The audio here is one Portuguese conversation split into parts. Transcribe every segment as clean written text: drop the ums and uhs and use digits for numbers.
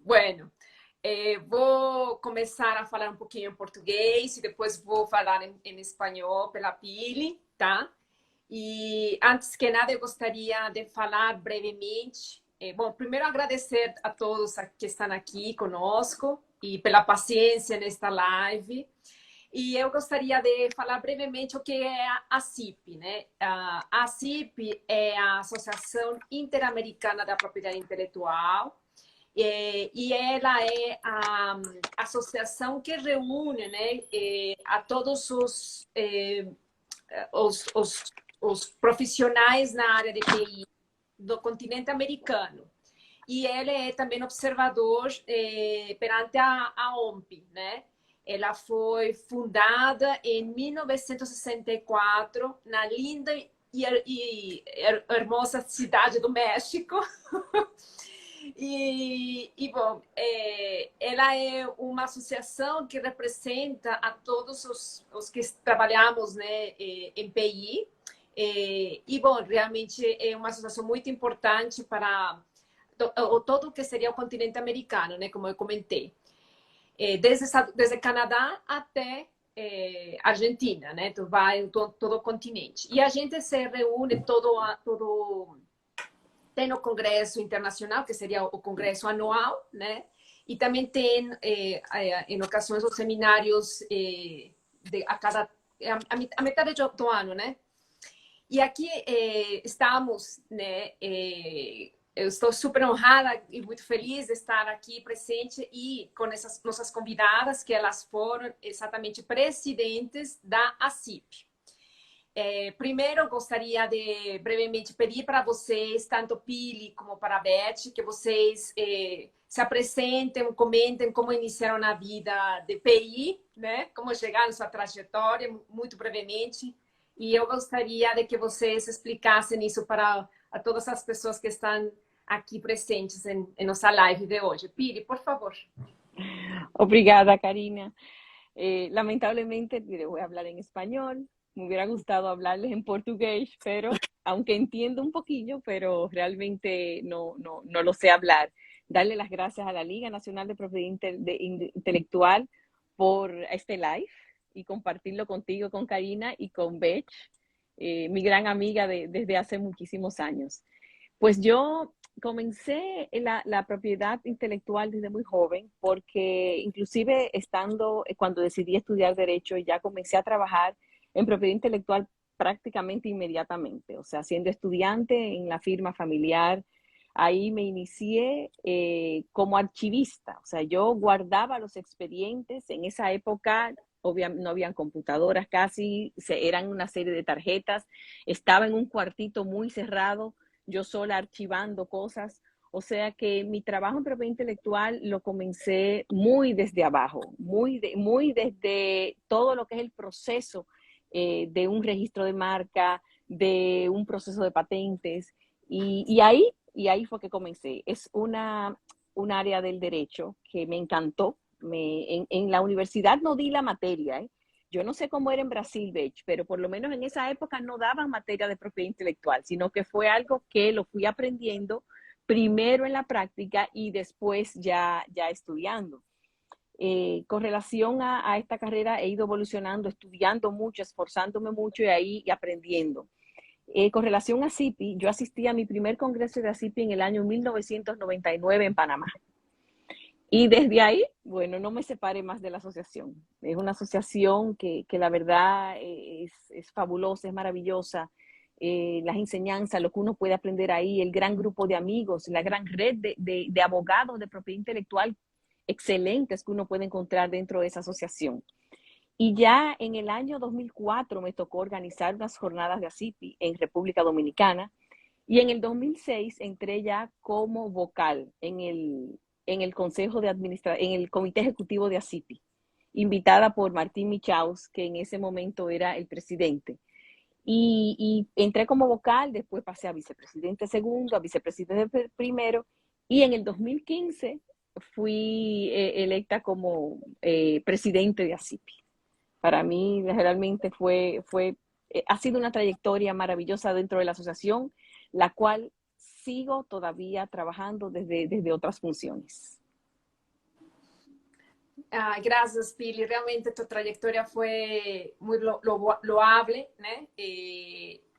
Bueno, vou começar a falar um pouquinho em português e depois vou falar em espanhol pela Pili, tá? E antes que nada, eu gostaria de falar brevemente. Bom, primeiro agradecer a todos que estão aqui conosco e pela paciência nesta live. E eu gostaria de falar brevemente o que é a CIP, né? A CIP é a Associação Interamericana da Propriedade Intelectual. E ela é a associação que reúne, né, a todos os profissionais na área de TI do continente americano. E ele é também observador perante a OMP, né? Ela foi fundada em 1964 na linda e hermosa cidade do México. Bom, ela é uma associação que representa a todos os que trabalhamos, né, em PI. Bom, realmente é uma associação muito importante para todo o que seria o continente americano, né, como eu comentei. Desde Canadá até Argentina, né? Tu vai todo o continente. E a gente se reúne tem o Congresso Internacional, que seria o Congresso Anual, né? E também tem, em ocasiões, os seminários a metade do ano, né? E aqui estamos, né? Eu estou super honrada e muito feliz de estar aqui presente e com essas nossas convidadas, que elas foram exatamente presidentes da ACIP. Primeiro, gostaria de brevemente pedir para vocês, tanto Pili como para Beth, que vocês se apresentem, comentem como iniciaram na vida de PI, né? Como chegaram sua trajetória, muito brevemente. E eu gostaria de que vocês explicassem isso para a todas as pessoas que estão aqui presentes em nossa live de hoje. Pili, por favor. Obrigada, Karina. Lamentablemente, voy a hablar en español. Me hubiera gustado hablarles en portugués, pero aunque entiendo un poquillo, pero realmente no lo sé hablar. Darle las gracias a la Liga Nacional de Propiedad Intelectual por este live y compartirlo contigo, con Karina y con Beth, mi gran amiga desde hace muchísimos años. Pues yo comencé la propiedad intelectual desde muy joven, porque inclusive cuando decidí estudiar Derecho, ya comencé a trabajar en propiedad intelectual prácticamente inmediatamente. O sea, siendo estudiante en la firma familiar, ahí me inicié como archivista. O sea, yo guardaba los expedientes. En esa época no habían computadoras casi, eran una serie de tarjetas. Estaba en un cuartito muy cerrado, yo sola archivando cosas. O sea que mi trabajo en propiedad intelectual lo comencé muy desde abajo, muy desde todo lo que es el proceso de un registro de marca, de un proceso de patentes. Y ahí fue que comencé. Es un área del derecho que me encantó. En la universidad no di la materia, ¿eh? Yo no sé cómo era en Brasil, Bech, pero por lo menos en esa época no daban materia de propiedad intelectual, sino que fue algo que lo fui aprendiendo primero en la práctica y después ya estudiando. Con relación a esta carrera he ido evolucionando, estudiando mucho, esforzándome mucho y ahí aprendiendo. Con relación a CIPI, yo asistí a mi primer congreso de CIPI en el año 1999 en Panamá. Y desde ahí, bueno, no me separé más de la asociación. Es una asociación que la verdad es fabulosa, es maravillosa. Las enseñanzas, lo que uno puede aprender ahí, el gran grupo de amigos, la gran red de abogados de propiedad intelectual excelentes que uno puede encontrar dentro de esa asociación. Y ya en el año 2004 me tocó organizar unas jornadas de ACIPI en República Dominicana. Y en el 2006 entré ya como vocal en el Consejo de Administración, en el Comité Ejecutivo de ACIPI, invitada por Martín Michaus, que en ese momento era el presidente. Y entré como vocal, después pasé a vicepresidente segundo, a vicepresidente primero, y en el 2015 fui electa como presidente de ACIPI. Para mí realmente ha sido una trayectoria maravillosa dentro de la asociación, la cual sigo todavía trabajando desde otras funciones. Ah, gracias, Pili. Realmente tu trayectoria fue muy loable, ¿no?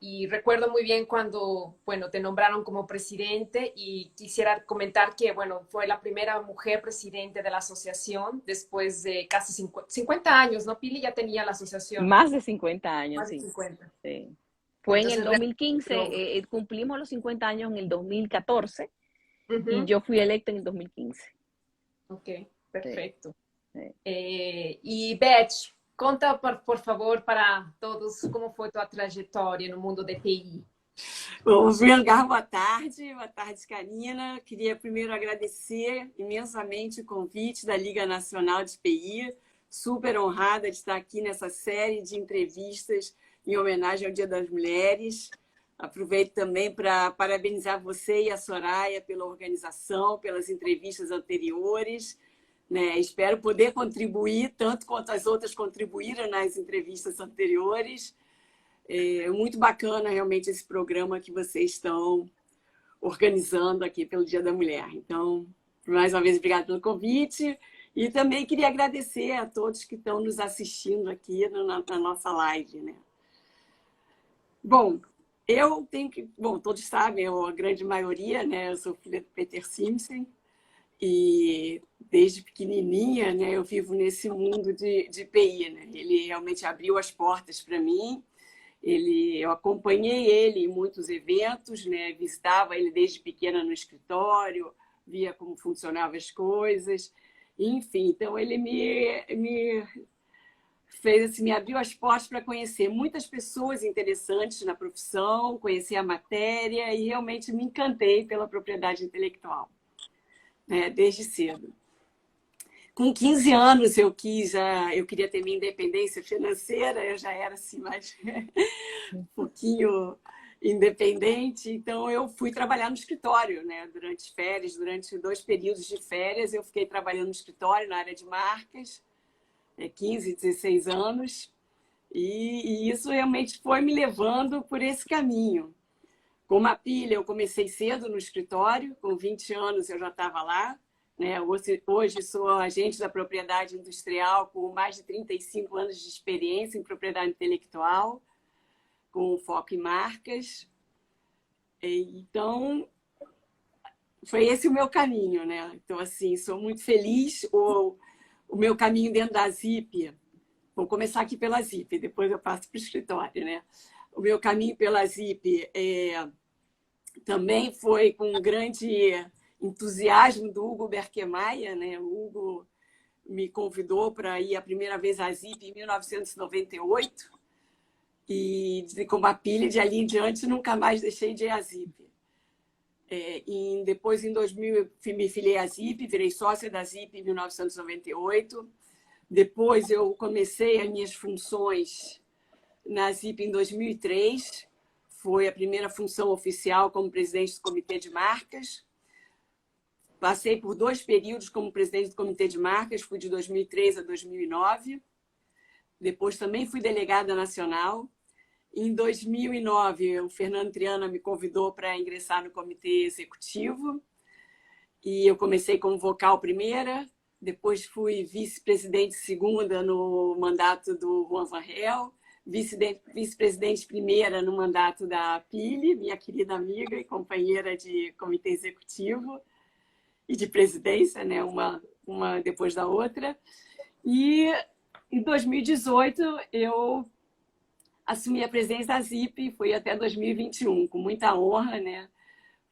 Y recuerdo muy bien cuando, bueno, te nombraron como presidente y quisiera comentar que, bueno, fue la primera mujer presidente de la asociación después de casi 50 años, ¿no? Pili ya tenía la asociación, Más de 50 años, más de sí. 50. Sí. Fue en el Entonces, 2015, cumplimos los 50 años en el 2014 y uh-huh. yo fui electa en el 2015. Ok, Sí, perfecto. sí. E Beth, conta, por favor, para todos como foi tua trajetória no mundo de TI. Bom, em primeiro lugar, boa tarde, Karina. Queria primeiro agradecer imensamente o convite da Liga Nacional de PI, super honrada de estar aqui nessa série de entrevistas em homenagem ao Dia das Mulheres. Aproveito também para parabenizar você e a Soraya pela organização, pelas entrevistas anteriores. Né? Espero poder contribuir, tanto quanto as outras contribuíram nas entrevistas anteriores. É muito bacana realmente esse programa que vocês estão organizando aqui pelo Dia da Mulher. Então, mais uma vez, obrigada pelo convite. E também queria agradecer a todos que estão nos assistindo aqui na nossa live. Né? Bom, eu tenho que... Bom, todos sabem, a grande maioria, né? Eu sou filha do Peter Simpson. E desde pequenininha, né, eu vivo nesse mundo de PI. Né? Ele realmente abriu as portas para mim. Eu acompanhei ele em muitos eventos, né? Visitava ele desde pequena no escritório, via como funcionavam as coisas. Enfim, então ele me fez assim, me abriu as portas para conhecer muitas pessoas interessantes na profissão, conhecer a matéria e realmente me encantei pela propriedade intelectual. Né, desde cedo. Com 15 anos eu queria ter minha independência financeira, eu já era assim mais um pouquinho independente, então eu fui trabalhar no escritório, né, durante férias, durante 2 períodos de férias, eu fiquei trabalhando no escritório na área de marcas, 15, 16 anos, e isso realmente foi me levando por esse caminho. Como a Pilha, eu comecei cedo no escritório, com 20 anos eu já estava lá. Né? Hoje sou agente da propriedade industrial com mais de 35 anos de experiência em propriedade intelectual, com foco em marcas. Então, foi esse o meu caminho. Né? Então, assim, sou muito feliz. O meu caminho dentro da ZIP, vou começar aqui pela ZIP, depois eu passo para o escritório. Né? O meu caminho pela ZIP também foi com um grande entusiasmo do Hugo Berkemeyer. Né? O Hugo me convidou para ir a primeira vez à ZIP em 1998 e como a Pilha, de ali em diante, nunca mais deixei de ir à ZIP. Depois, em 2000, me filiei à ZIP, virei sócia da ZIP em 1998. Depois, eu comecei as minhas funções na ZIP em 2003. Foi a primeira função oficial como presidente do Comitê de Marcas. Passei por 2 períodos como presidente do Comitê de Marcas, fui de 2003 a 2009. Depois também fui delegada nacional. Em 2009, o Fernando Triana me convidou para ingressar no Comitê Executivo. E eu comecei como vocal primeira, depois fui vice-presidente segunda no mandato do Juan Van Hel, vice-presidente primeira no mandato da Pili, minha querida amiga e companheira de comitê executivo e de presidência, né? uma depois da outra. E em 2018 eu assumi a presidência da ZIP, fui até 2021, com muita honra. Né?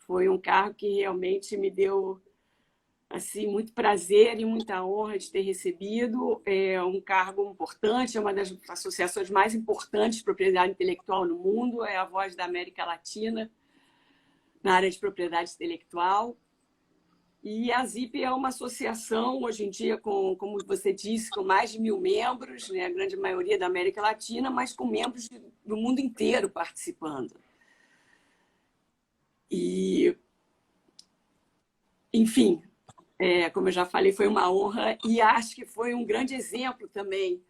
Foi um cargo que realmente me deu assim, muito prazer e muita honra de ter recebido. É um cargo importante, é uma das associações mais importantes de propriedade intelectual no mundo, é a Voz da América Latina na área de propriedade intelectual. E a ZIP é uma associação, hoje em dia, como você disse, com mais de 1000 membros, né? A grande maioria da América Latina, mas com membros do mundo inteiro participando. E, enfim, como eu já falei, foi uma honra e acho que foi um grande exemplo também,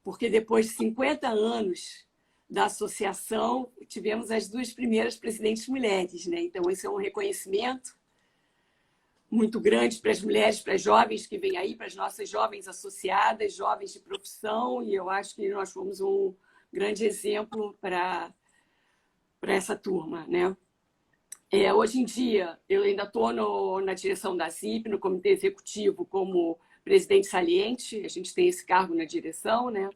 porque depois de 50 anos da associação, tivemos as 2 primeiras presidentes mulheres. Né? Então, esse é um reconhecimento muito grande para as mulheres, para as jovens que vêm aí, para as nossas jovens associadas, jovens de profissão, e eu acho que nós fomos um grande exemplo para essa turma, né? Hoje em dia, eu ainda estou na direção da ZIP, no comitê executivo, como presidente saliente, a gente tem esse cargo na direção, né?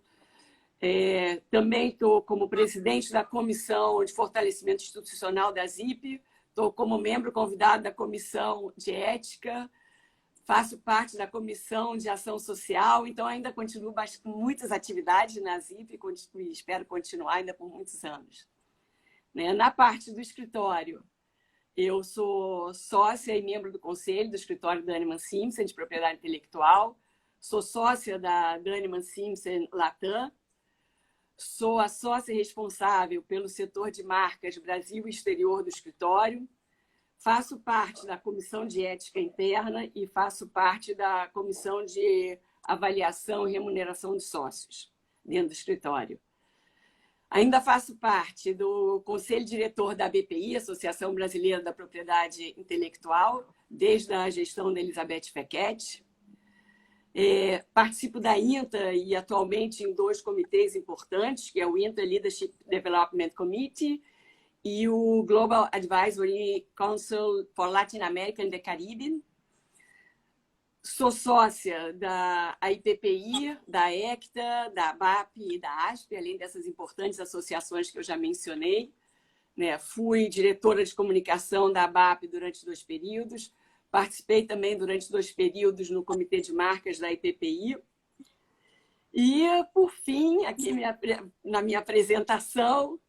Também estou como presidente da Comissão de Fortalecimento Institucional da ZIP, estou como membro convidado da Comissão de Ética, faço parte da Comissão de Ação Social, então ainda continuo com muitas atividades na ZIP e espero continuar ainda por muitos anos. Na parte do escritório, eu sou sócia e membro do conselho do escritório Daniman Simpson, de propriedade intelectual, sou sócia da Daniman Simpson Latam, sou a sócia responsável pelo setor de marcas Brasil e exterior do escritório, faço parte da comissão de ética interna e faço parte da comissão de avaliação e remuneração de sócios dentro do escritório. Ainda faço parte do conselho diretor da BPI, Associação Brasileira da Propriedade Intelectual, desde a gestão da Elizabeth Fekete. Participo da INTA e atualmente em 2 comitês importantes, que é o INTA Leadership Development Committee e o Global Advisory Council for Latin America and the Caribbean. Sou sócia da IPPI, da ECTA, da ABAP e da ASP, além dessas importantes associações que eu já mencionei. Fui diretora de comunicação da ABAP durante 2 períodos, participei também durante 2 períodos no Comitê de Marcas da IPPI. E, por fim, aqui na minha apresentação,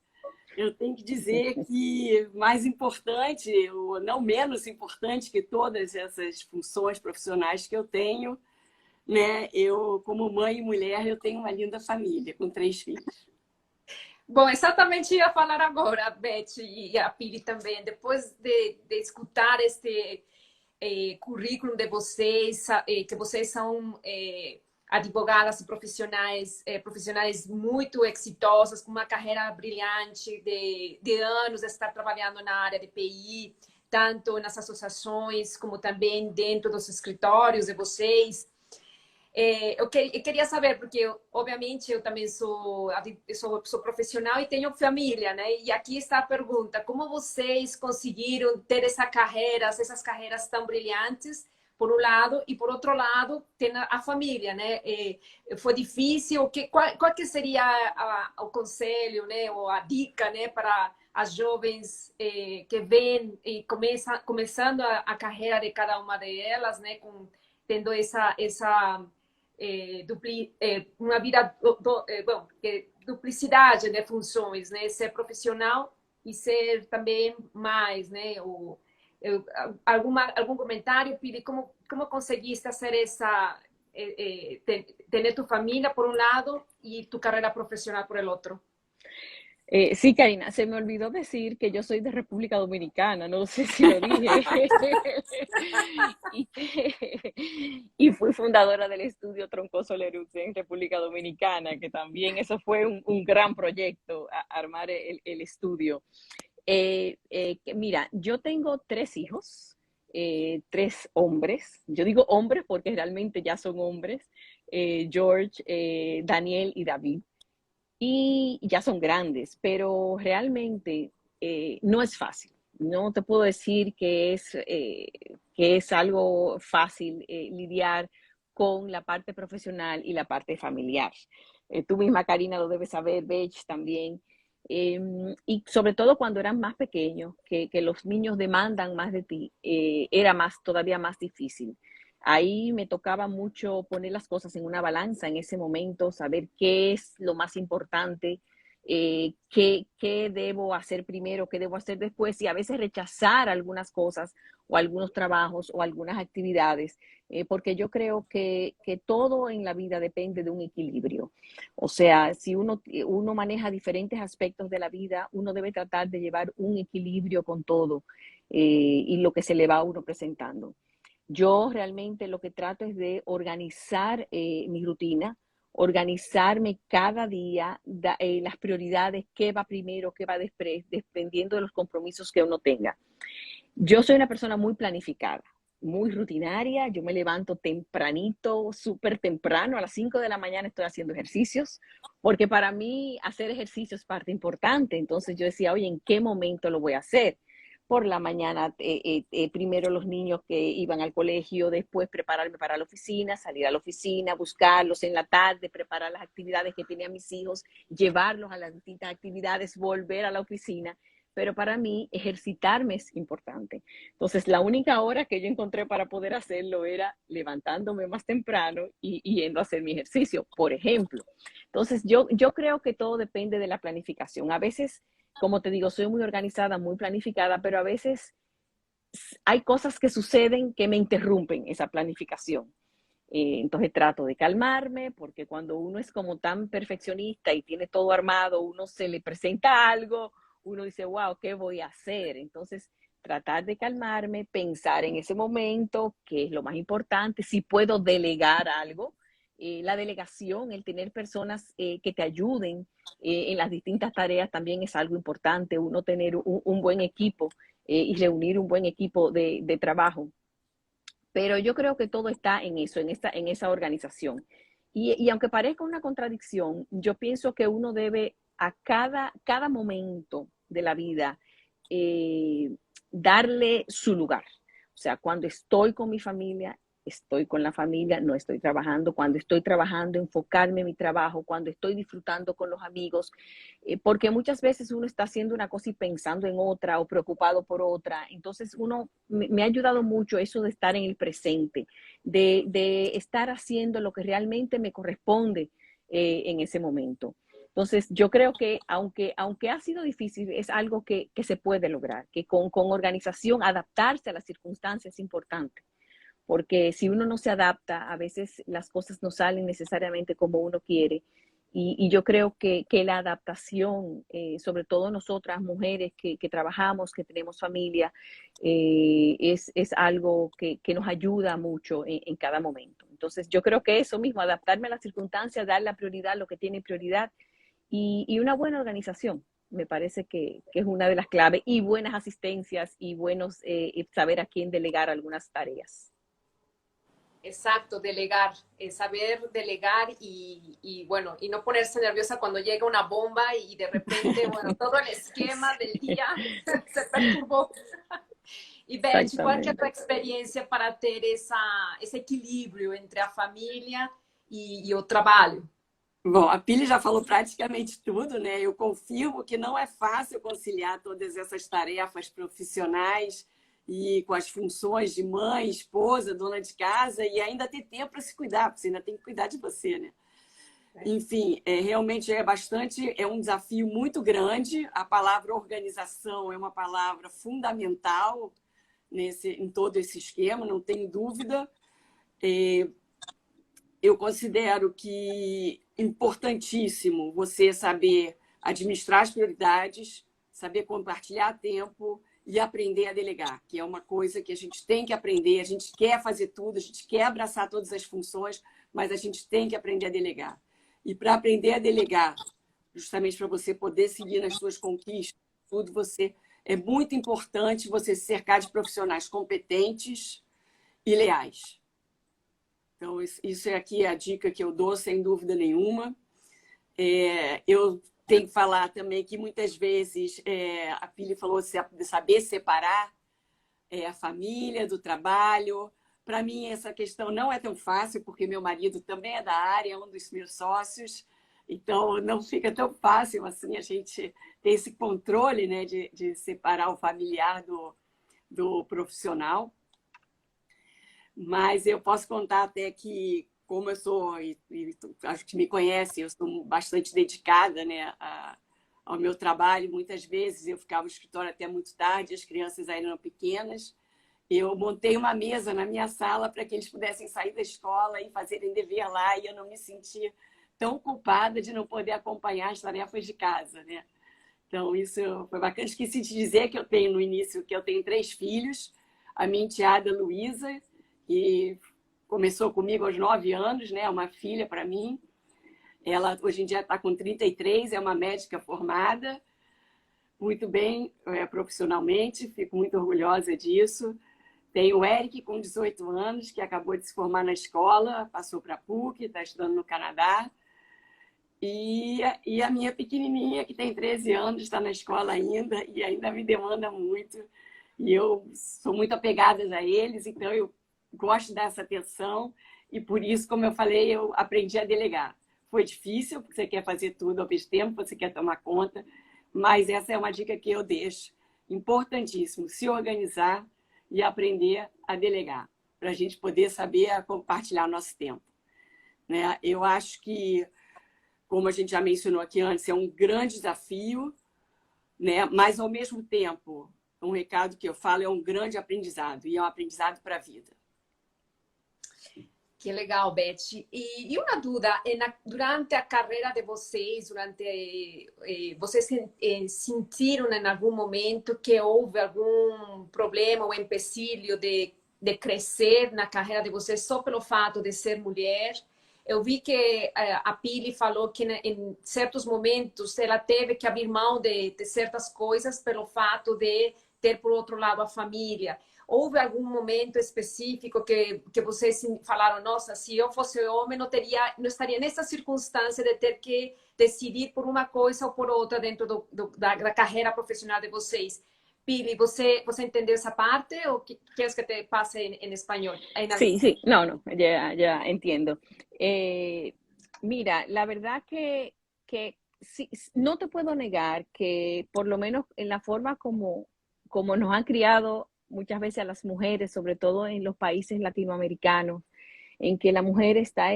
eu tenho que dizer que mais importante, ou não menos importante que todas essas funções profissionais que eu tenho, eu, como mãe e mulher, eu tenho uma linda família, com 3 filhos. Bom, exatamente ia falar agora, a Beth e a Pili também, depois de escutar este currículo de vocês, que vocês são advogadas e profissionais muito exitosas, com uma carreira brilhante de anos de estar trabalhando na área de PI, tanto nas associações como também dentro dos escritórios de vocês. Eu queria saber, porque obviamente eu também sou profissional e tenho família, né? E aqui está a pergunta: como vocês conseguiram ter essas carreiras tão brilhantes, por um lado, e por outro lado, tem a família, né? Foi difícil? Qual que seria o conselho, né? Ou a dica, né? Para as jovens que vêm e começando a carreira de cada uma delas, né? Tendo uma vida, duplicidade de funções, né? Ser profissional e ser também mais, né? Algum comentário, Pili? Como conseguiste fazer ter tu família por um lado e tu carreira profissional por el outro? Sí, Karina, se me olvidó decir que yo soy de República Dominicana, no sé si lo dije. Y fui fundadora del estudio Troncoso Lerux en República Dominicana, que también eso fue un gran proyecto, armar el estudio. Mira, yo tengo 3 hijos, 3 hombres. Yo digo hombres porque realmente ya son hombres, George, Daniel y David. Y ya son grandes, pero realmente no es fácil. No te puedo decir que es algo fácil lidiar con la parte profesional y la parte familiar. Tú misma, Karina, lo debes saber, Bech también. Y sobre todo cuando eran más pequeños, que los niños demandan más de ti, era todavía más difícil. Ahí me tocaba mucho poner las cosas en una balanza en ese momento, saber qué es lo más importante, qué debo hacer primero, qué debo hacer después, y a veces rechazar algunas cosas o algunos trabajos o algunas actividades, porque yo creo que todo en la vida depende de un equilibrio. O sea, si uno maneja diferentes aspectos de la vida, uno debe tratar de llevar un equilibrio con todo y lo que se le va a uno presentando. Yo realmente lo que trato es de organizar mi rutina, organizarme cada día, las prioridades, qué va primero, qué va después, dependiendo de los compromisos que uno tenga. Yo soy una persona muy planificada. muy rutinaria. Yo me levanto tempranito, súper temprano, a las 5 de la mañana estoy haciendo ejercicios, porque para mí hacer ejercicio es parte importante. Entonces yo decía, oye, ¿en qué momento lo voy a hacer? Por la mañana, primero los niños que iban al colegio, después prepararme para la oficina, salir a la oficina, buscarlos en la tarde, preparar las actividades que tenían mis hijos, llevarlos a las distintas actividades, volver a la oficina. Pero para mí ejercitarme es importante. Entonces, la única hora que yo encontré para poder hacerlo era levantándome más temprano y yendo a hacer mi ejercicio, por ejemplo. Entonces, yo creo que todo depende de la planificación. A veces, como te digo, soy muy organizada, muy planificada, pero a veces hay cosas que suceden que me interrumpen esa planificación. Entonces trato de calmarme, porque cuando uno es como tan perfeccionista y tiene todo armado, uno se le presenta algo, uno dice, wow, ¿qué voy a hacer? Entonces, tratar de calmarme, pensar en ese momento, qué es lo más importante, si puedo delegar algo. La delegación, el tener personas que te ayuden en las distintas tareas también es algo importante, uno tener un buen equipo y reunir un buen equipo de trabajo. Pero yo creo que todo está en eso, en esa organización. Y aunque parezca una contradicción, yo pienso que uno debe a cada momento de la vida darle su lugar. O sea, cuando estoy con mi familia, estoy con la familia, no estoy trabajando. Cuando estoy trabajando, enfocarme en mi trabajo. Cuando estoy disfrutando con los amigos, porque muchas veces uno está haciendo una cosa y pensando en otra o preocupado por otra. Entonces, me ha ayudado mucho eso de estar en el presente, de estar haciendo lo que realmente me corresponde en ese momento. Entonces, yo creo que aunque ha sido difícil, es algo que se puede lograr, que con organización, adaptarse a las circunstancias es importante. Porque si uno no se adapta, a veces las cosas no salen necesariamente como uno quiere. Y yo creo que la adaptación, sobre todo nosotras mujeres que trabajamos, que tenemos familia, es algo que nos ayuda mucho en cada momento. Entonces yo creo que eso mismo, adaptarme a las circunstancias, dar la prioridad a lo que tiene prioridad y una buena organización. Me parece que es una de las claves, y buenas asistencias y buenos saber a quién delegar algunas tareas. Exacto, delegar, saber delegar bueno, y no ponerse nerviosa cuando llega una bomba y de repente, bueno, todo el esquema del día se perturbó. E Beth, qual que é a tua experiência para ter esse equilíbrio entre a família e o trabalho? Bom, a Pili já falou praticamente tudo, né? Eu confirmo que não é fácil conciliar todas essas tarefas profissionais e com as funções de mãe, esposa, dona de casa, e ainda ter tempo para se cuidar, porque você ainda tem que cuidar de você, né? Enfim, realmente é um desafio muito grande. A palavra organização é uma palavra fundamental em todo esse esquema, não tenho dúvida. Eu considero que é importantíssimo você saber administrar as prioridades, saber compartilhar tempo e aprender a delegar, que é uma coisa que a gente tem que aprender. A gente quer fazer tudo, a gente quer abraçar todas as funções, mas a gente tem que aprender a delegar. E para aprender a delegar, justamente para você poder seguir nas suas conquistas, tudo, é muito importante você se cercar de profissionais competentes e leais. Então, isso aqui é a dica que eu dou, sem dúvida nenhuma. Eu tenho que falar também que muitas vezes a Pili falou de saber separar a família do trabalho. Para mim, essa questão não é tão fácil, porque meu marido também é da área, é um dos meus sócios. Então, não fica tão fácil assim a gente ter esse controle, né, de separar o familiar do profissional. Mas eu posso contar até que, como eu sou, e acho que me conhece, eu sou bastante dedicada, né, ao meu trabalho. Muitas vezes eu ficava no escritório até muito tarde, as crianças ainda eram pequenas. Eu montei uma mesa na minha sala para que eles pudessem sair da escola e fazerem dever lá, e eu não me sentia tão culpada de não poder acompanhar as tarefas de casa, né? Então, isso foi bacana. Esqueci de dizer que eu tenho no início que eu tenho 3 filhos. A minha enteada Luísa, que começou comigo aos 9 anos, né? Uma filha para mim. Ela hoje em dia está com 33, é uma médica formada, muito bem profissionalmente, fico muito orgulhosa disso. Tem o Eric, com 18 anos, que acabou de se formar na escola, passou para a PUC, está estudando no Canadá. E a minha pequenininha, que tem 13 anos, está na escola ainda e ainda me demanda muito. E eu sou muito apegada a eles, então eu gosto dessa atenção. E por isso, como eu falei, eu aprendi a delegar. Foi difícil, porque você quer fazer tudo ao mesmo tempo, você quer tomar conta. Mas essa é uma dica que eu deixo. Importantíssimo, se organizar e aprender a delegar, para a gente poder saber compartilhar nosso tempo. Né? Eu acho que, como a gente já mencionou aqui antes, é um grande desafio, né? Mas, ao mesmo tempo, um recado que eu falo é um grande aprendizado, e é um aprendizado para a vida. Que legal, Beth. E uma dúvida, durante a carreira de vocês, vocês sentiram em algum momento que houve algum problema ou empecilho de crescer na carreira de vocês só pelo fato de ser mulher? Eu vi que a Pili falou que em certos momentos ela teve que abrir mão de certas coisas pelo fato de ter, por outro lado, a família. Houve algum momento específico que vocês falaram, nossa, se eu fosse homem, não estaria nessa circunstância de ter que decidir por uma coisa ou por outra dentro da carreira profissional de vocês? Pili, ¿você entendeu esa parte o quieres que te pase en español? Sí, sí, no, ya entiendo. Mira, la verdad que sí, no te puedo negar que por lo menos en la forma como nos han criado muchas veces a las mujeres, sobre todo en los países latinoamericanos, en que la mujer está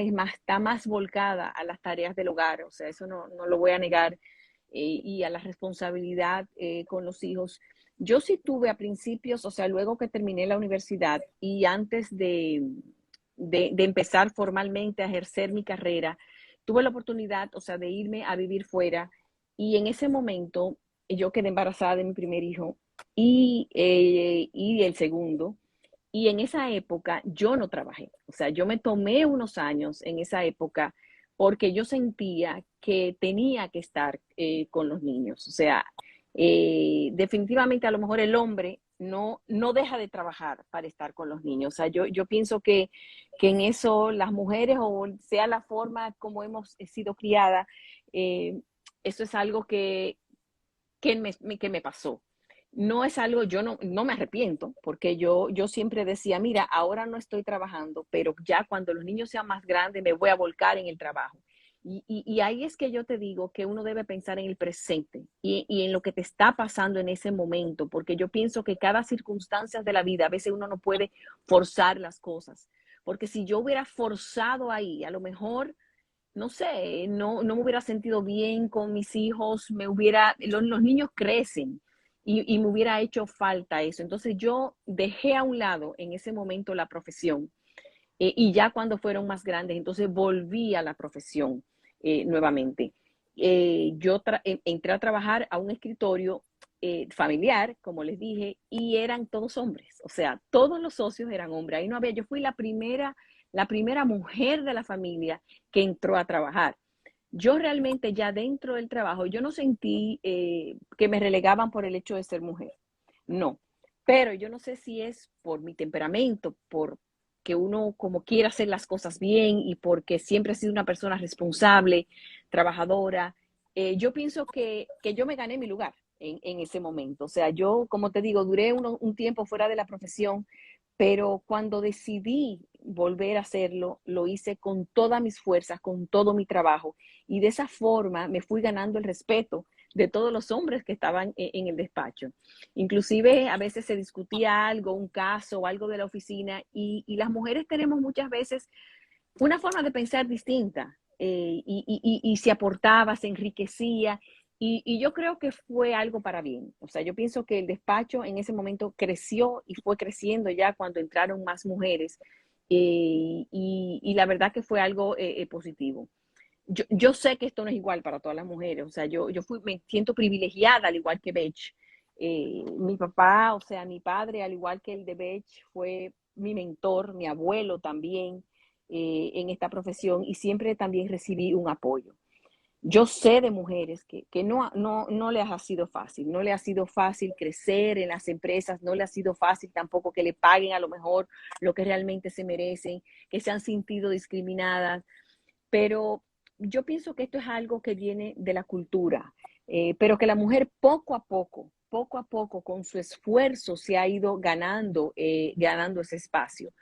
más volcada a las tareas del hogar, o sea, eso no lo voy a negar, y a la responsabilidad con los hijos. Yo sí tuve a principios, o sea, luego que terminé la universidad y antes de empezar formalmente a ejercer mi carrera, tuve la oportunidad, o sea, de irme a vivir fuera, y en ese momento yo quedé embarazada de mi primer hijo y el segundo. Y en esa época yo no trabajé, o sea, yo me tomé unos años en esa época porque yo sentía que tenía que estar con los niños. O sea, definitivamente a lo mejor el hombre no deja de trabajar para estar con los niños. O sea, yo pienso que en eso las mujeres, o sea la forma como hemos sido criadas, eso es algo que me pasó. No es algo, yo no me arrepiento, porque yo siempre decía, mira, ahora no estoy trabajando, pero ya cuando los niños sean más grandes me voy a volcar en el trabajo. Y ahí es que yo te digo que uno debe pensar en el presente y en lo que te está pasando en ese momento, porque yo pienso que cada circunstancia de la vida, a veces uno no puede forzar las cosas, porque si yo hubiera forzado ahí, a lo mejor no sé, no me hubiera sentido bien con mis hijos, los niños crecen y me hubiera hecho falta eso. Entonces yo dejé a un lado en ese momento la profesión, y ya cuando fueron más grandes, entonces volví a la profesión nuevamente. Entré a trabajar a un escritorio familiar, como les dije, y eran todos hombres, o sea, todos los socios eran hombres. Ahí no había, yo fui la primera mujer de la familia que entró a trabajar. Yo realmente ya dentro del trabajo, yo no sentí que me relegaban por el hecho de ser mujer, no. Pero yo no sé si es por mi temperamento, por que uno como quiere hacer las cosas bien y porque siempre he sido una persona responsable, trabajadora. Yo pienso que yo me gané mi lugar en ese momento. O sea, yo, como te digo, duré un tiempo fuera de la profesión, pero cuando decidí volver a hacerlo, lo hice con todas mis fuerzas, con todo mi trabajo, y de esa forma me fui ganando el respeto de todos los hombres que estaban en el despacho. Inclusive a veces se discutía algo, un caso o algo de la oficina, y las mujeres tenemos muchas veces una forma de pensar distinta, y se aportaba, se enriquecía, y yo creo que fue algo para bien. O sea, yo pienso que el despacho en ese momento creció y fue creciendo ya cuando entraron más mujeres, y la verdad que fue algo positivo. Yo sé que esto no es igual para todas las mujeres, o sea, me siento privilegiada al igual que Bech. Mi papá, o sea, mi padre, al igual que el de Bech, fue mi mentor, mi abuelo también, en esta profesión, y siempre también recibí un apoyo. yo sé de mujeres que no les ha sido fácil, no les ha sido fácil crecer en las empresas, no les ha sido fácil tampoco que le paguen a lo mejor lo que realmente se merecen, que se han sentido discriminadas, pero yo pienso que esto es algo que viene de la cultura, pero que la mujer poco a poco, con su esfuerzo se ha ido ganando ese espacio.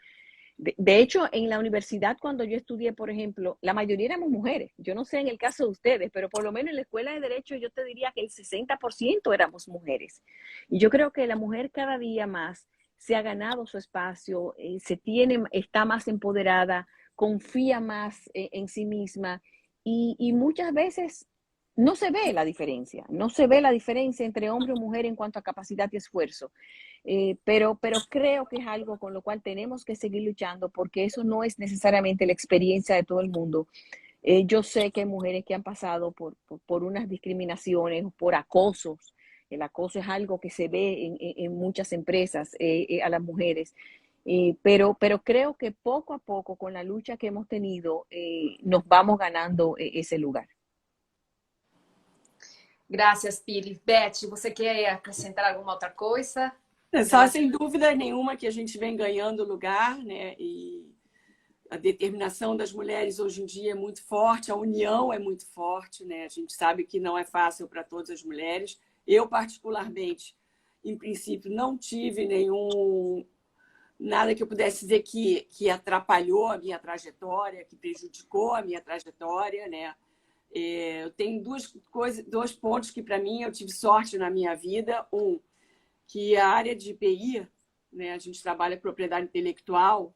De hecho, en la universidad, cuando yo estudié, por ejemplo, la mayoría éramos mujeres. Yo no sé en el caso de ustedes, pero por lo menos en la escuela de Derecho yo te diría que el 60% éramos mujeres. Y yo creo que la mujer cada día más se ha ganado su espacio, está más empoderada, confía más en sí misma y muchas veces no se ve la diferencia. No se ve la diferencia entre hombre o mujer en cuanto a capacidad y esfuerzo. Pero creo que es algo con lo cual tenemos que seguir luchando porque eso no es necesariamente la experiencia de todo el mundo. Yo sé que hay mujeres que han pasado por unas discriminaciones, por acosos. El acoso es algo que se ve en muchas empresas a las mujeres. Pero creo que poco a poco, con la lucha que hemos tenido, nos vamos ganando ese lugar. Graças, Pili. Beth, você quer acrescentar alguma outra coisa? Só, sem dúvida nenhuma, que a gente vem ganhando lugar, né? E a determinação das mulheres hoje em dia é muito forte, a união é muito forte, né? A gente sabe que não é fácil para todas as mulheres. Eu, particularmente, em princípio, não tive nada que eu pudesse dizer que atrapalhou a minha trajetória, que prejudicou a minha trajetória, né? Eu tenho dois pontos que, para mim, eu tive sorte na minha vida. Que a área de IPI, né, a gente trabalha propriedade intelectual,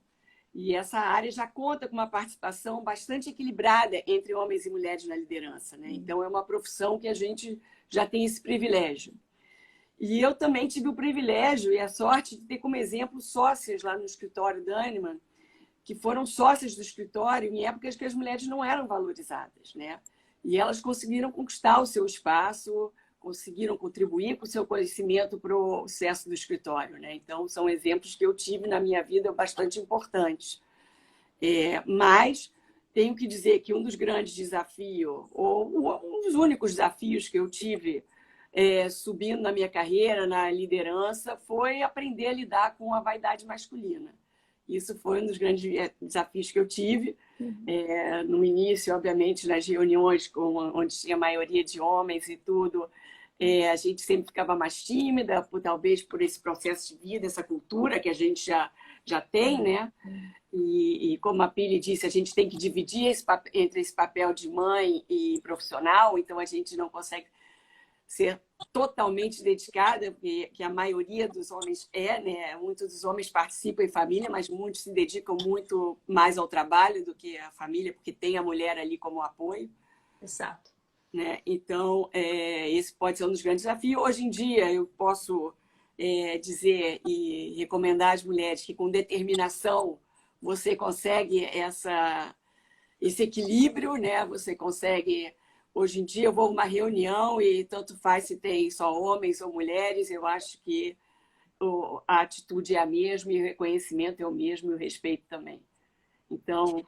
e essa área já conta com uma participação bastante equilibrada entre homens e mulheres na liderança, né? Então, é uma profissão que a gente já tem esse privilégio. E eu também tive o privilégio e a sorte de ter como exemplo sócias lá no escritório Dahnemann, que foram sócias do escritório em épocas que as mulheres não eram valorizadas, né? E elas conseguiram conquistar o seu espaço, conseguiram contribuir com o seu conhecimento para o sucesso do escritório, né? Então, são exemplos que eu tive na minha vida bastante importantes. Mas tenho que dizer que um dos grandes desafios, ou um dos únicos desafios que eu tive subindo na minha carreira, na liderança, foi aprender a lidar com a vaidade masculina. Isso foi um dos grandes desafios que eu tive. No início, obviamente, nas reuniões onde tinha maioria de homens e tudo, a gente sempre ficava mais tímida, talvez por esse processo de vida, essa cultura que a gente já tem, né? E como a Pili disse, a gente tem que dividir entre esse papel de mãe e profissional, então a gente não consegue ser totalmente dedicada, que a maioria dos homens né? Muitos dos homens participam em família, mas muitos se dedicam muito mais ao trabalho do que à família, porque tem a mulher ali como apoio. Exato. Né? Então, esse pode ser um dos grandes desafios. Hoje em dia, eu posso dizer e recomendar às mulheres que, com determinação, você consegue esse equilíbrio, né? Você consegue... Hoje em dia eu vou a uma reunião e tanto faz se tem só homens ou mulheres, eu acho que a atitude é a mesma e o reconhecimento é o mesmo e o respeito também. Então,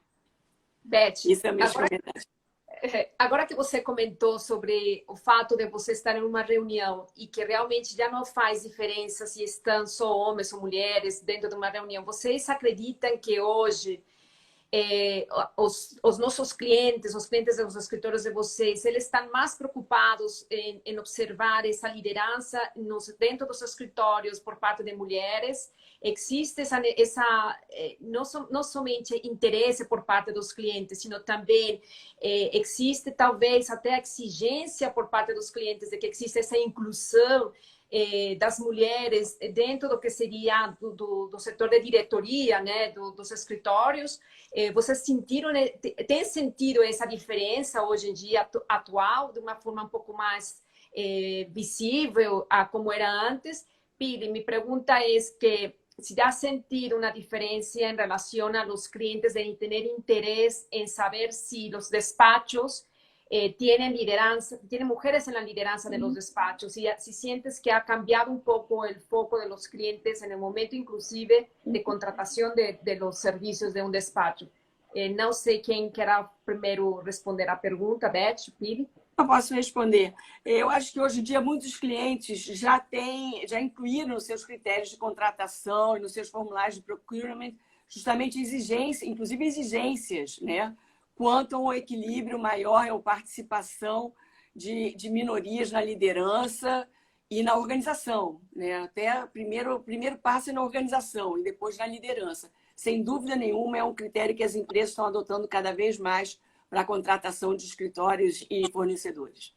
Beth, isso é meus comentários. Agora que você comentou sobre o fato de você estar em uma reunião e que realmente já não faz diferença se estão só homens ou mulheres dentro de uma reunião, vocês acreditam que hoje os nossos clientes, os clientes dos escritórios de vocês, eles estão mais preocupados em observar essa liderança dentro dos escritórios por parte de mulheres? Existe não somente interesse por parte dos clientes, sino também existe talvez até a exigência por parte dos clientes de que existe essa inclusão das mulheres dentro do que seria do setor de diretoria, né, dos escritórios. Vocês tem sentido essa diferença hoje em dia atual, de uma forma um pouco mais visível a como era antes? Pili, mi pregunta es que si has sentido una diferencia en relación a los clientes de tener interés en saber si los despachos tienen lideranza, tienen mujeres en la lideranza de los despachos, y si sientes que ha cambiado un poco el foco de los clientes en el momento inclusive de contratación de los servicios de un despacho. Não sei quem quer primeiro responder a pergunta, Beth, Pili. Eu posso responder. Eu acho que hoje em dia muitos clientes já incluíram nos seus critérios de contratação e nos seus formulários de procurement justamente exigências, inclusive exigências, né? Quanto ao equilíbrio maior ou participação de minorias na liderança e na organização, né? Até o primeiro passo é na organização e depois na liderança. Sem dúvida nenhuma, é um critério que as empresas estão adotando cada vez mais para a contratação de escritórios y fornecedores.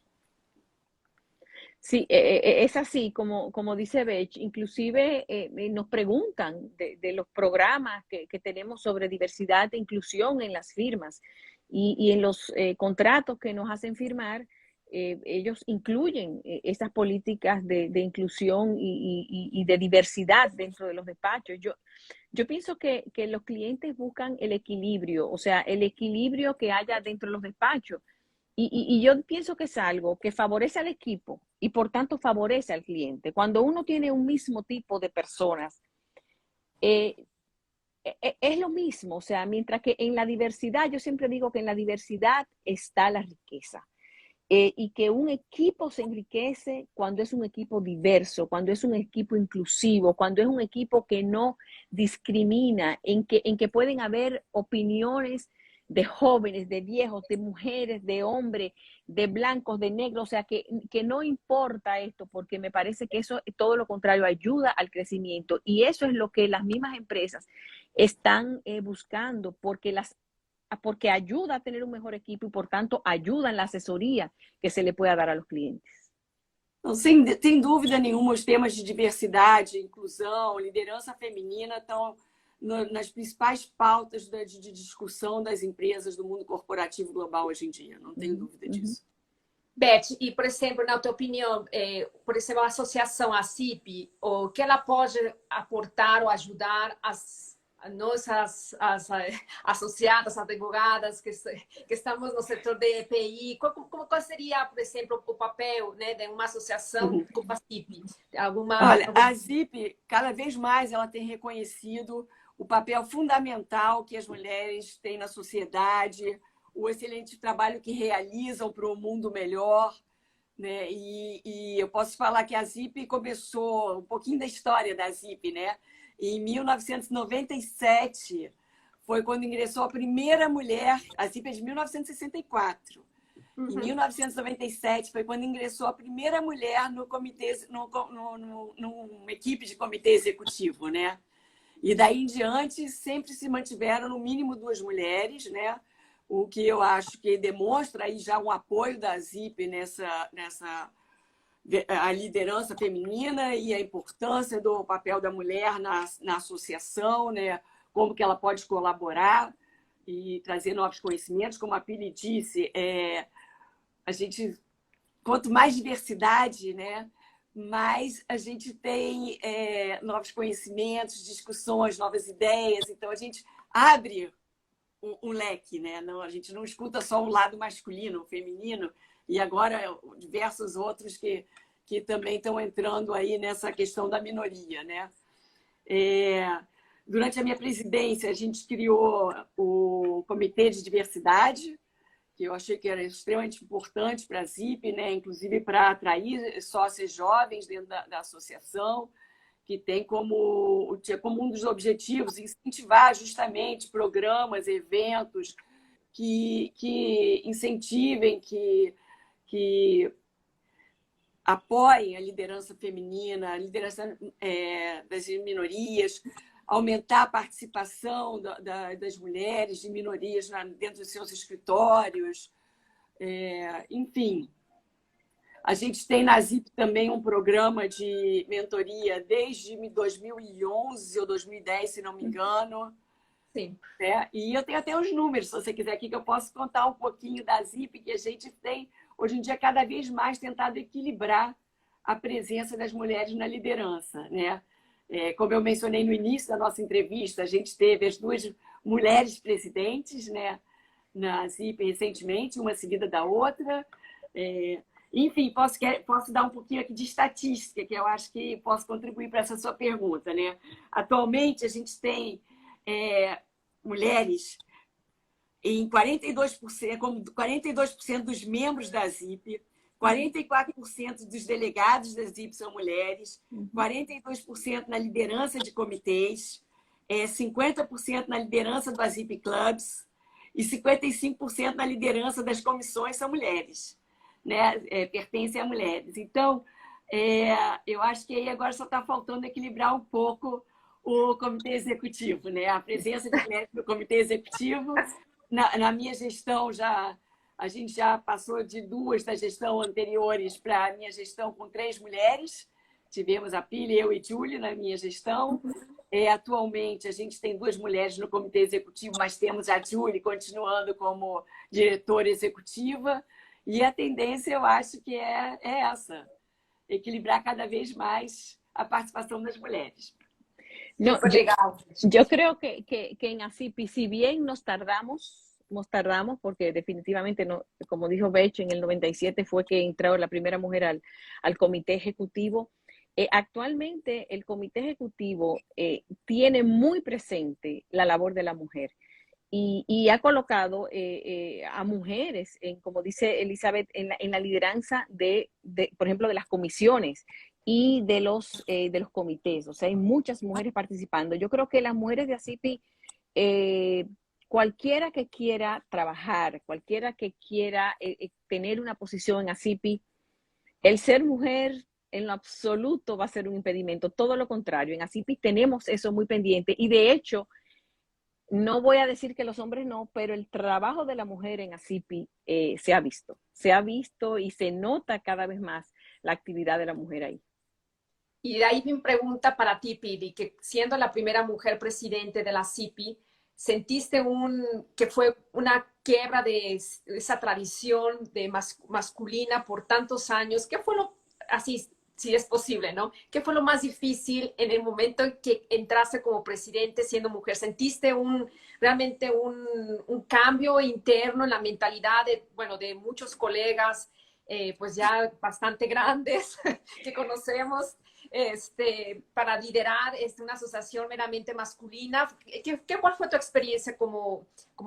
Sí, es así, como dice Beth. Inclusive nos preguntan de los programas que tenemos sobre diversidad e inclusión en las firmas y en los contratos que nos hacen firmar, ellos incluyen esas políticas de inclusión y de diversidad dentro de los despachos. Yo pienso que los clientes buscan el equilibrio, o sea, el equilibrio que haya dentro de los despachos. Y yo pienso que es algo que favorece al equipo y por tanto favorece al cliente. Cuando uno tiene un mismo tipo de personas, es lo mismo. O sea, mientras que en la diversidad, yo siempre digo que en la diversidad está la riqueza. Y que un equipo se enriquece cuando es un equipo diverso, cuando es un equipo inclusivo, cuando es un equipo que no discrimina, en que pueden haber opiniones de jóvenes, de viejos, de mujeres, de hombres, de blancos, de negros, o sea, que no importa esto, porque me parece que eso, todo lo contrario, ayuda al crecimiento. Y eso es lo que las mismas empresas están buscando, porque ayuda a tener un mejor equipo y por tanto ayuda en la asesoría que se le pueda dar a los clientes. Não, sem dúvida nenhuma, os temas de diversidade, inclusão, liderança feminina estão nas principais pautas de discussão das empresas do mundo corporativo global hoje em dia. Não tenho dúvida disso. Beth, e, por exemplo, na tua opinião, por exemplo, a associação, a CIP, o que ela pode aportar ou ajudar nós, as associadas, advogadas que estamos no setor de EPI, qual seria, por exemplo, o papel, né, de uma associação como a CIP? Olha, a CIP, cada vez mais, ela tem reconhecido o papel fundamental que as mulheres têm na sociedade, o excelente trabalho que realizam para um mundo melhor, né? E eu posso falar que a ZIP começou, um pouquinho da história da ZIP, né? Em 1997 foi quando ingressou a primeira mulher, a ZIP é de 1964. Em 1997 foi quando ingressou a primeira mulher no comitê, numa equipe de comitê executivo, né? E daí em diante sempre se mantiveram no mínimo 2 mulheres, né? O que eu acho que demonstra aí já um apoio da ZIP nessa a liderança feminina e a importância do papel da mulher na associação, né? Como que ela pode colaborar e trazer novos conhecimentos. Como a Pili disse, a gente, quanto mais diversidade, né? Mais a gente tem novos conhecimentos, discussões, novas ideias. Então, a gente abre um leque, né? Não, a gente não escuta só um lado masculino, feminino, e agora diversos outros que também estão entrando aí nessa questão da minoria, né? Durante a minha presidência, a gente criou o Comitê de Diversidade, que eu achei que era extremamente importante para a ZIP, né? Inclusive para atrair sócios jovens dentro da associação, que tem como um dos objetivos incentivar justamente programas, eventos que incentivem, que apoiem a liderança feminina, a liderança das minorias, aumentar a participação das mulheres de minorias dentro dos seus escritórios. Enfim, a gente tem na ZIP também um programa de mentoria desde 2011 ou 2010, se não me engano. Sim. E eu tenho até os números, se você quiser aqui, que eu posso contar um pouquinho da ZIP, que a gente tem, hoje em dia, cada vez mais tentado equilibrar a presença das mulheres na liderança, né? Como eu mencionei no início da nossa entrevista, a gente teve as 2 mulheres presidentes, né, na ZIP recentemente, uma seguida da outra. Enfim, posso dar um pouquinho aqui de estatística, que eu acho que posso contribuir para essa sua pergunta, né? Atualmente, a gente tem mulheres em 42%, como 42% dos membros da ZIP, 44% dos delegados da ZIP são mulheres, 42% na liderança de comitês, 50% na liderança do AZIP Clubs e 55% na liderança das comissões são mulheres, né? Pertencem a mulheres. Então, eu acho que aí agora só está faltando equilibrar um pouco o comitê executivo, né? A presença de mulheres no comitê executivo. Na minha gestão, a gente já passou de 2 da gestão anteriores para a minha gestão com 3 mulheres. Tivemos a Pili, eu e Julie na minha gestão. Atualmente, a gente tem 2 mulheres no comitê executivo, mas temos a Julie continuando como diretora executiva. E a tendência, eu acho que é essa, equilibrar cada vez mais a participação das mulheres. No, legal. Yo creo que en ACIPI, si bien nos tardamos porque definitivamente, no, como dijo Bech, en el 97 fue que entró la primera mujer al comité ejecutivo. Actualmente el comité ejecutivo tiene muy presente la labor de la mujer y ha colocado a mujeres, como dice Elizabeth, en la lideranza por ejemplo, de las comisiones y de los comités. O sea, hay muchas mujeres participando. Yo creo que las mujeres de ACIPI, cualquiera que quiera trabajar, cualquiera que quiera tener una posición en ACIPI, el ser mujer en lo absoluto va a ser un impedimento. Todo lo contrario, en ACIPI tenemos eso muy pendiente y de hecho, no voy a decir que los hombres no, pero el trabajo de la mujer en ACIPI se ha visto y se nota cada vez más la actividad de la mujer ahí. Y de ahí mi pregunta para ti, Pili, que siendo la primera mujer presidente de la CIPI, ¿sentiste que fue una quiebra de esa tradición masculina por tantos años? ¿Qué fue así, si es posible, ¿no? ¿Qué fue lo más difícil en el momento en que entraste como presidente siendo mujer? ¿Sentiste realmente un cambio interno en la mentalidad de muchos colegas, pues ya bastante grandes que conocemos? Para liderar una asociación meramente masculina. ¿Cuál fue tu experiencia como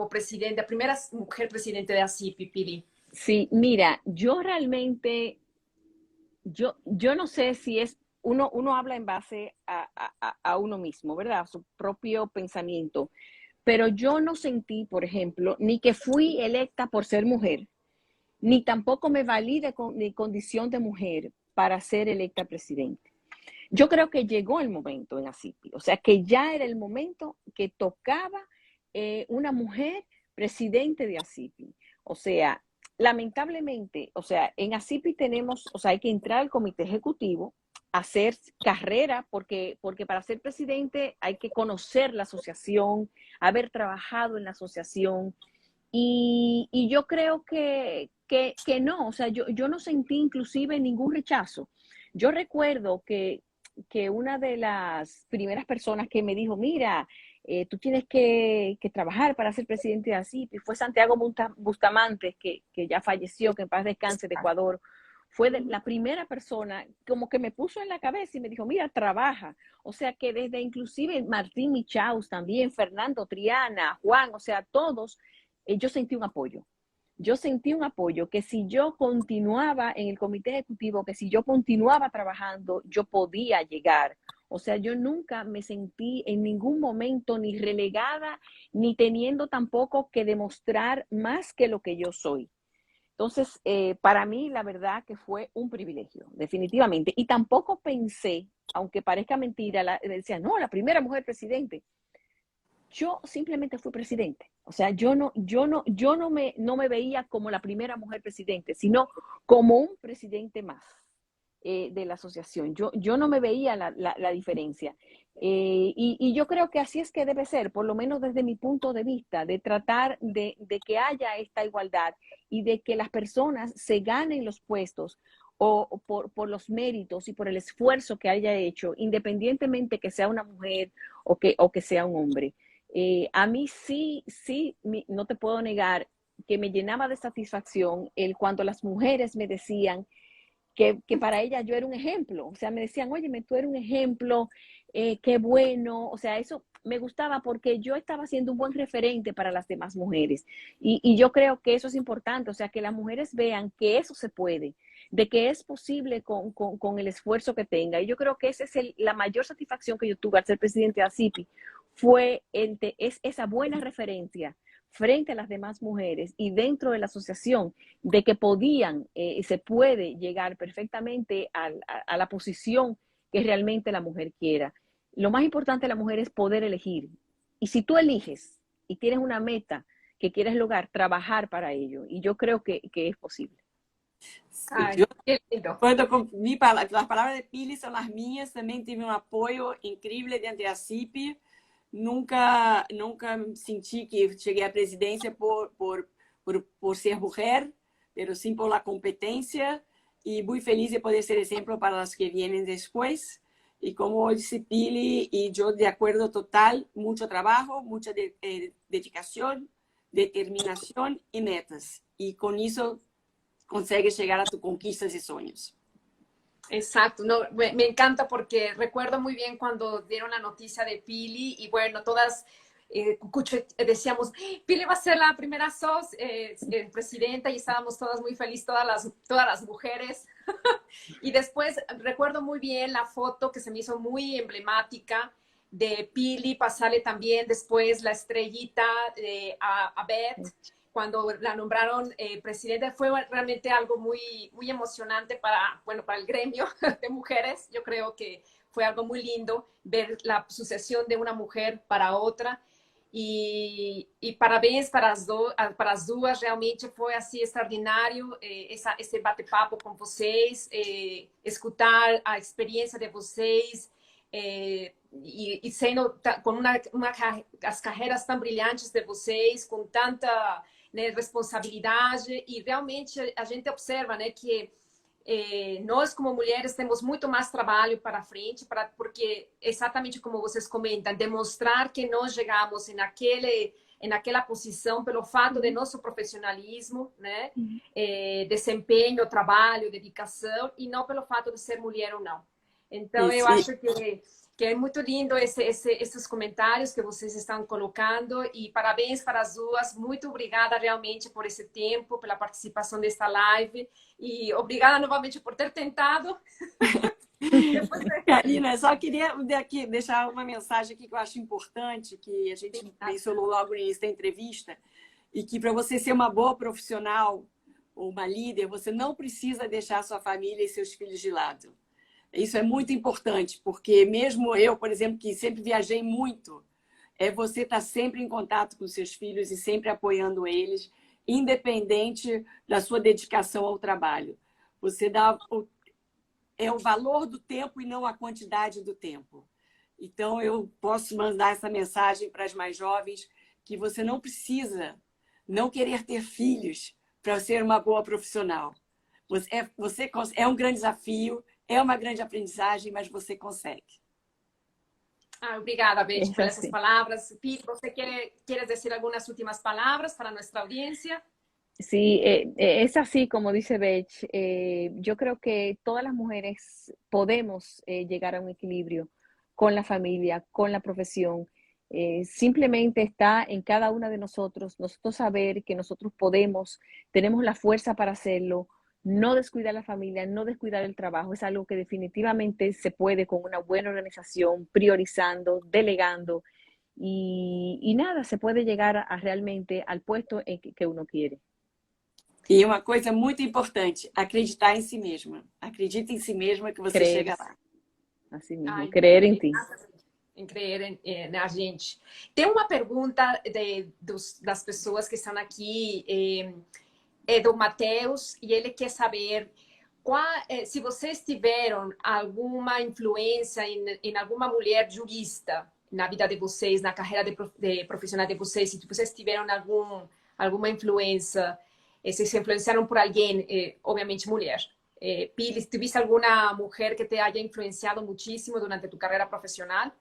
presidente, primera mujer presidente de ACIPI, Pili? Sí, mira, yo realmente, yo no sé si es, uno habla en base a uno mismo, ¿verdad? A su propio pensamiento, pero yo no sentí, por ejemplo, ni que fui electa por ser mujer, ni tampoco me valí de mi condición de mujer para ser electa presidente. Yo creo que llegó el momento en ACIPI, o sea, que ya era el momento que tocaba una mujer presidente de ACIPI. O sea, lamentablemente, o sea, en ACIPI tenemos, o sea, hay que entrar al comité ejecutivo, hacer carrera, porque para ser presidente hay que conocer la asociación, haber trabajado en la asociación, y yo creo que no, o sea, yo no sentí inclusive ningún rechazo. Yo recuerdo que una de las primeras personas que me dijo, mira, tú tienes que trabajar para ser presidente de ACIPI, fue Santiago Bustamante, que ya falleció, que en paz descanse, de Ecuador. Fue la primera persona como que me puso en la cabeza y me dijo, mira, trabaja. O sea que desde inclusive Martín Michaus también, Fernando Triana, Juan, o sea, todos, yo sentí un apoyo. Yo sentí un apoyo que si yo continuaba en el comité ejecutivo, que si yo continuaba trabajando, yo podía llegar. O sea, yo nunca me sentí en ningún momento ni relegada, ni teniendo tampoco que demostrar más que lo que yo soy. Entonces, para mí, la verdad que fue un privilegio, definitivamente. Y tampoco pensé, aunque parezca mentira, decía, no, la primera mujer presidente. Yo simplemente fui presidente. O sea, yo no me veía como la primera mujer presidente, sino como un presidente más de la asociación. Yo no me veía la diferencia. Y yo creo que así es que debe ser, por lo menos desde mi punto de vista, de tratar de que haya esta igualdad y de que las personas se ganen los puestos o por los méritos y por el esfuerzo que haya hecho, independientemente que sea una mujer o que sea un hombre. A mí sí, no te puedo negar que me llenaba de satisfacción cuando las mujeres me decían que para ellas yo era un ejemplo. O sea, me decían, óyeme, tú eres un ejemplo, qué bueno, o sea, eso me gustaba porque yo estaba siendo un buen referente para las demás mujeres. Y yo creo que eso es importante, o sea, que las mujeres vean que eso se puede, de que es posible con el esfuerzo que tenga. Y yo creo que esa es la mayor satisfacción que yo tuve al ser presidente de ACIPI, fue es esa buena referencia frente a las demás mujeres y dentro de la asociación, de que podían, se puede llegar perfectamente a la posición que realmente la mujer quiera. Lo más importante de la mujer es poder elegir. Y si tú eliges y tienes una meta que quieres lograr, trabajar para ello. Y yo creo que es posible. Ai, Yo, que lindo. cuando las palabras de Pili son las mías, también tuve un apoyo increíble dentro de ACIP. Nunca sentí que llegué a presidencia por ser mujer, pero sim por la competencia, y muy feliz de poder ser ejemplo para las que vienen después. Y como dice Pili, y yo de acuerdo total, mucho trabajo, mucha dedicación, determinación y metas. Y con eso consigues llegar a tus conquistas y sueños. Exacto, no, me encanta porque recuerdo muy bien cuando dieron la noticia de Pili y bueno, todas decíamos, Pili va a ser la primera presidenta y estábamos todas muy felices, todas las mujeres. Y después recuerdo muy bien la foto que se me hizo muy emblemática de Pili, pasarle también después la estrellita a Beth cuando la nombraron presidenta. Fue realmente algo muy emocionante para el gremio de mujeres. Yo creo que fue algo muy lindo ver la sucesión de una mujer para otra. E parabéns para as duas, realmente foi assim extraordinário esse bate-papo com vocês, escutar a experiência de vocês e sendo com as carreiras tão brilhantes de vocês, com tanta, né, responsabilidade, e realmente a gente observa, né, que nós como mulheres temos muito mais trabalho para frente, porque exatamente como vocês comentam, demonstrar que nós chegamos naquela posição pelo fato de nosso profissionalismo, né, desempenho, trabalho, dedicação, e não pelo fato de ser mulher ou não. Então, eu acho que é muito lindo esses comentários que vocês estão colocando, e parabéns para as duas. Muito obrigada realmente por esse tempo, pela participação desta live, e obrigada novamente por ter tentado. Karina, só queria deixar uma mensagem aqui que eu acho importante, que a gente mencionou logo no início da entrevista, e que para você ser uma boa profissional ou uma líder, você não precisa deixar sua família e seus filhos de lado. Isso é muito importante, porque mesmo eu, por exemplo, que sempre viajei muito, você está sempre em contato com seus filhos e sempre apoiando eles, independente da sua dedicação ao trabalho. Você dá o valor do tempo e não a quantidade do tempo. Então, eu posso mandar essa mensagem para as mais jovens, que você não precisa não querer ter filhos para ser uma boa profissional. É um grande desafio, é uma grande aprendizagem, mas você consegue. Obrigada, Beth, por essas palavras. Pili, você quer dizer algumas últimas palavras para nossa audiência? Sí, es así como dice Beth. Yo creo que todas las mujeres podemos llegar a un equilibrio con la familia, con la profesión. Simplemente está en cada una de nosotros saber que nosotros tenemos la fuerza para hacerlo, no descuidar la familia, no descuidar el trabajo. Es algo que definitivamente se puede con una buena organización, priorizando, delegando y nada, se puede llegar realmente al puesto que uno quiere. E uma coisa muito importante, acreditar em si mesma. Acredita em si mesma que você chega lá. Assim mesmo, crer em ti. Em crer na gente. Tem uma pergunta das pessoas que estão aqui, é do Matheus, e ele quer saber se vocês tiveram alguma influência em alguma mulher jurista na vida de vocês, na carreira de profissional de vocês, se vocês tiveram alguma influência, se se influenciaram por alguém, obviamente mulher. Pili, ¿tuviste alguna mujer que te haya influenciado muchísimo durante tu carrera profesional?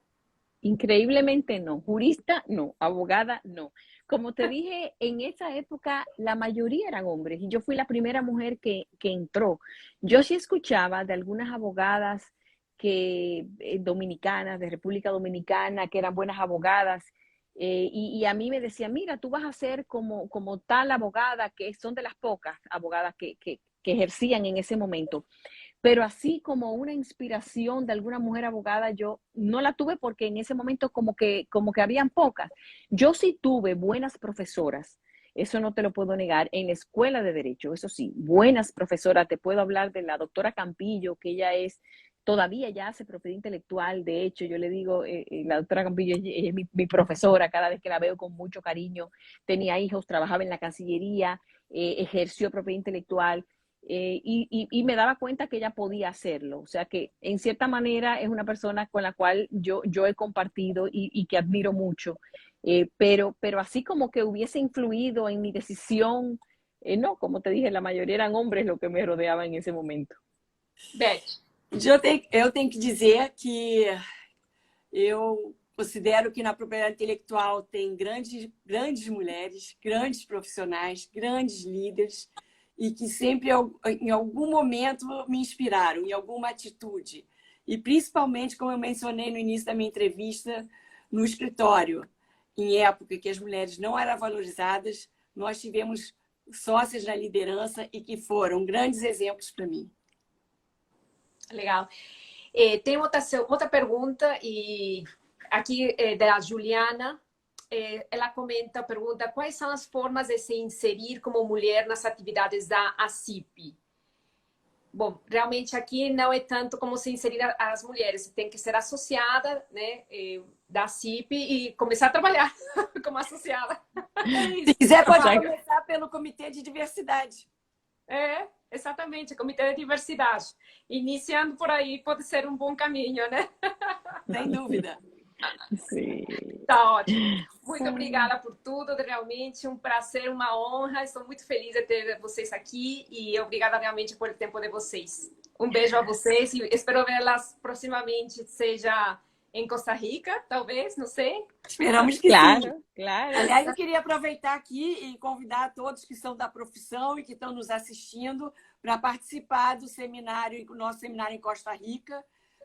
Increíblemente no. Jurista, no. Abogada, no. Como te dije, en esa época la mayoría eran hombres y yo fui la primera mujer que entró. Yo sí escuchaba de algunas abogadas dominicanas, de República Dominicana, que eran buenas abogadas. Y a mí me decían, mira, tú vas a ser como tal abogada, que son de las pocas abogadas que ejercían en ese momento. Pero así como una inspiración de alguna mujer abogada, yo no la tuve porque en ese momento como que habían pocas. Yo sí tuve buenas profesoras, eso no te lo puedo negar, en la escuela de Derecho, eso sí, buenas profesoras. Te puedo hablar de la doctora Campillo, que ella todavía ya hace propiedad intelectual. De hecho, yo le digo, la doctora Campillo, ella es mi profesora, cada vez que la veo con mucho cariño. Tenía hijos, trabajaba en la Cancillería, ejerció propiedad intelectual. Y me daba cuenta que ella podía hacerlo. O sea que en cierta manera es una persona con la cual yo he compartido y que admiro mucho. Pero así como que hubiese influido en mi decisión, no, como te dije, la mayoría eran hombres los que me rodeaban en ese momento. Beth. Eu tenho que dizer que eu considero que na propriedade intelectual tem grandes mulheres, grandes profissionais, grandes líderes, e que sempre, em algum momento, me inspiraram, em alguma atitude. E principalmente, como eu mencionei no início da minha entrevista, no escritório, em época que as mulheres não eram valorizadas, nós tivemos sócias na liderança e que foram grandes exemplos para mim. Legal. Tem outra pergunta, e aqui da Juliana. Ela pergunta quais são as formas de se inserir como mulher nas atividades da ACIP. Bom, realmente aqui não é tanto como se inserir as mulheres, você tem que ser associada, né, da ACIP e começar a trabalhar como associada. Se quiser, pode começar pelo Comitê de Diversidade. Exatamente, Comitê de Diversidade. Iniciando por aí pode ser um bom caminho, né? Sem dúvida. Sim. Tá ótimo. Muito obrigada por tudo, realmente um prazer, uma honra. Estou muito feliz de ter vocês aqui e obrigada realmente por o tempo de vocês. Um beijo a vocês e espero vê-las proximamente, seja em Costa Rica, talvez, não sei. Esperamos que Claro, sim. claro. Aliás, eu queria aproveitar aqui e convidar todos que são da profissão e que estão nos assistindo para participar do seminário, o nosso seminário em Costa Rica.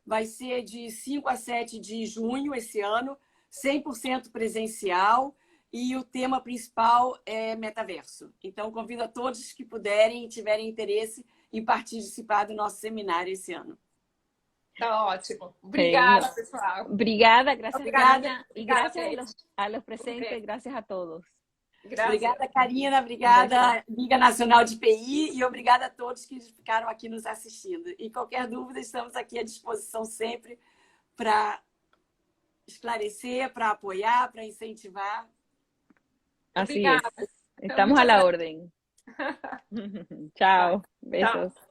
Vai ser de 5 a 7 de junho esse ano, 100% presencial, e o tema principal é metaverso. Então, convido a todos que puderem e tiverem interesse em participar do nosso seminário esse ano. Tá ótimo. Obrigada, pessoal. Obrigada, gracias, Karina. Y Obrigada, gracias a los presentes, gracias a todos. Graças. Obrigada, Karina. Obrigada, Liga Nacional de PI. E obrigada a todos que ficaram aqui nos assistindo. E qualquer dúvida, estamos aqui à disposição sempre para esclarecer, para apoiar, para incentivar. Así Obrigada. es. Estamos a la orden. Chao. Besos. Chao.